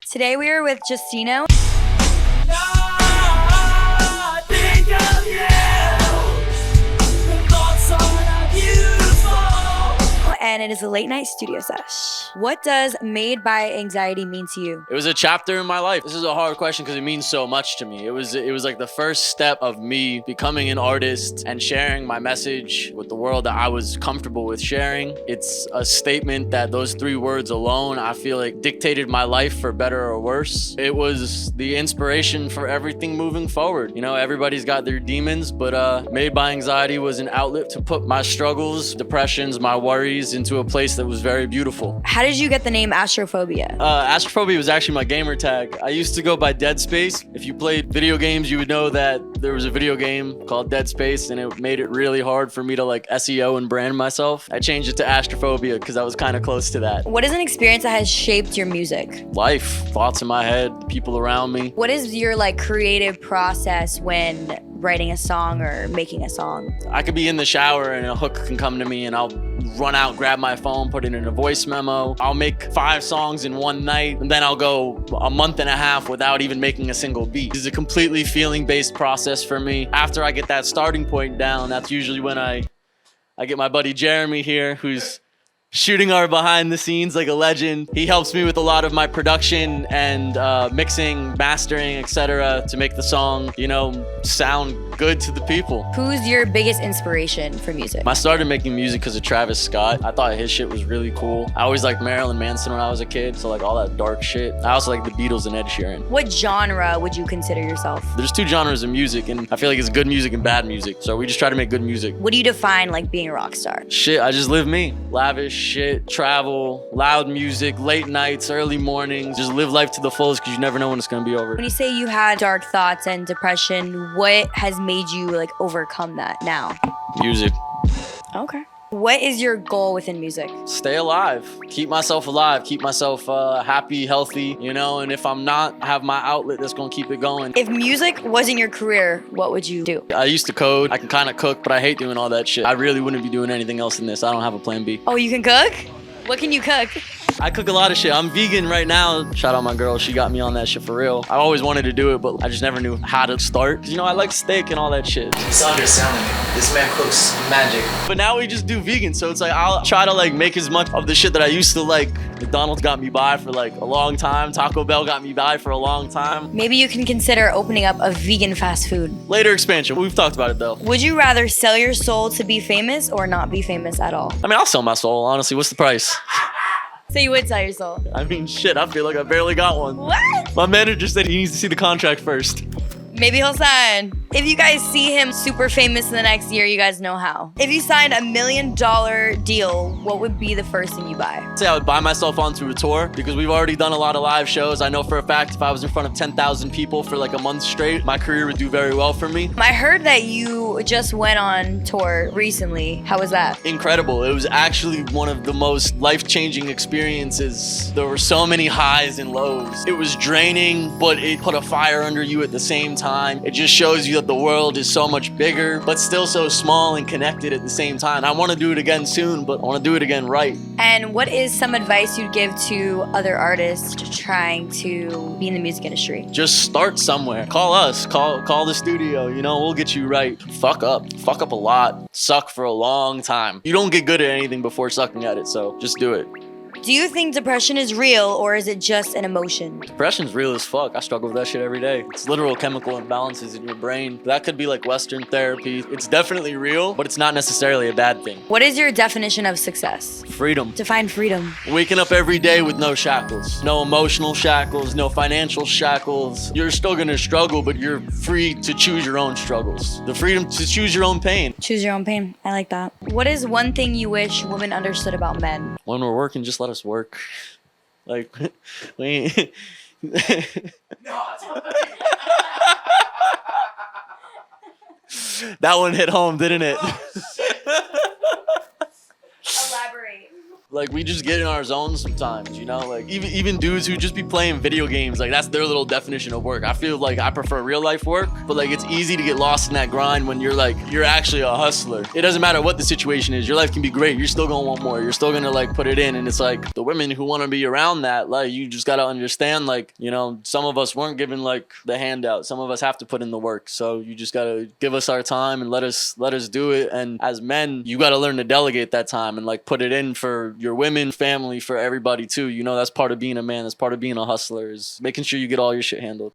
Today we are with Gustino. And it is a late night studio sesh. What does Made by Anxiety mean to you? It was a chapter in my life. This is a hard question because it means so much to me. It was like the first step of me becoming an artist and sharing my message with the world that I was comfortable with sharing. It's a statement that those 3 words alone, I feel like, dictated my life for better or worse. It was the inspiration for everything moving forward. You know, everybody's got their demons, but Made by Anxiety was an outlet to put my struggles, depressions, my worries into a place that was very beautiful. How did you get the name Astrophobia? Astrophobia was actually my gamer tag. I used to go by Dead Space. If you played video games, you would know that there was a video game called Dead Space, and it made it really hard for me to like SEO and brand myself. I changed it to Astrophobia because I was kind of close to that. What is an experience that has shaped your music? Life, thoughts in my head, people around me. What is your creative process when writing a song or making a song? I could be in the shower and a hook can come to me and I'll run out, grab my phone, put it in a voice memo. I'll make 5 songs in one night and then I'll go a month and a half without even making a single beat. It's a completely feeling-based process for me. After I get that starting point down, that's usually when I get my buddy Jeremy here, who's shooting our behind the scenes like a legend. He helps me with a lot of my production and mixing, mastering, etc. to make the song, sound good to the people. Who's your biggest inspiration for music? I started making music because of Travis Scott. I thought his shit was really cool. I always liked Marilyn Manson when I was a kid, so all that dark shit. I also like the Beatles and Ed Sheeran. What genre would you consider yourself? There's 2 genres of music, and I feel like it's good music and bad music, so we just try to make good music. What do you define being a rock star? Shit, I just live me. Lavish shit, travel, loud music, late nights, early mornings. Just live life to the fullest because you never know when it's gonna be over. When you say you had dark thoughts and depression, what has made you overcome that now? Music. Okay. What is your goal within music? Stay alive. Keep myself alive. Keep myself happy, healthy, and if I'm not, I have my outlet that's gonna keep it going. If music wasn't your career, what would you do? I used to code. I can kind of cook, but I hate doing all that shit. I really wouldn't be doing anything else in this. I don't have a plan B. Oh, you can cook? What can you cook? I cook a lot of shit. I'm vegan right now. Shout out my girl. She got me on that shit for real. I always wanted to do it, but I just never knew how to start. I like steak and all that shit. It's underselling. This man cooks magic. But now we just do vegan, so it's I'll try to make as much of the shit that I used to like. McDonald's got me by for a long time. Taco Bell got me by for a long time. Maybe you can consider opening up a vegan fast food. Later expansion. We've talked about it though. Would you rather sell your soul to be famous or not be famous at all? I'll sell my soul, honestly. What's the price? So you would sell your soul? Shit, I feel like I barely got one. What? My manager said he needs to see the contract first. Maybe he'll sign. If you guys see him super famous in the next year, you guys know how. If you signed $1 million deal, what would be the first thing you buy? I'd say I would buy myself onto a tour because we've already done a lot of live shows. I know for a fact if I was in front of 10,000 people for a month straight, my career would do very well for me. I heard that you just went on tour recently. How was that? Incredible. It was actually one of the most life-changing experiences. There were so many highs and lows. It was draining, but it put a fire under you at the same time. It just shows you that the world is so much bigger, but still so small and connected at the same time. I want to do it again soon, but I want to do it again right. And what is some advice you'd give to other artists trying to be in the music industry? Just start somewhere. Call us. Call the studio. We'll get you right. Fuck up. Fuck up a lot. Suck for a long time. You don't get good at anything before sucking at it, so just do it. Do you think depression is real or is it just an emotion? Depression's real as fuck. I struggle with that shit every day. It's literal chemical imbalances in your brain. That could be Western therapy. It's definitely real, but it's not necessarily a bad thing. What is your definition of success? Freedom. Define freedom. Waking up every day with no shackles. No emotional shackles, no financial shackles. You're still gonna struggle, but you're free to choose your own struggles. The freedom to choose your own pain. Choose your own pain. I like that. What is one thing you wish women understood about men? When we're working, just let us work. We That one hit home, didn't it? Elaborate. Like, we just get in our zone sometimes, you know? Like, even dudes who just be playing video games, like, that's their little definition of work. I feel like I prefer real life work, but like, it's easy to get lost in that grind when you're like, you're actually a hustler. It doesn't matter what the situation is. Your life can be great. You're still gonna want more. You're still gonna like put it in. And it's like the women who want to be around that, like, you just gotta understand, like, you know, some of us weren't given like the handout. Some of us have to put in the work. So you just gotta give us our time and let us do it. And as men, you gotta learn to delegate that time and like put it in for your women, family, for everybody too. You know, that's part of being a man. That's part of being a hustler, is making sure you get all your shit handled.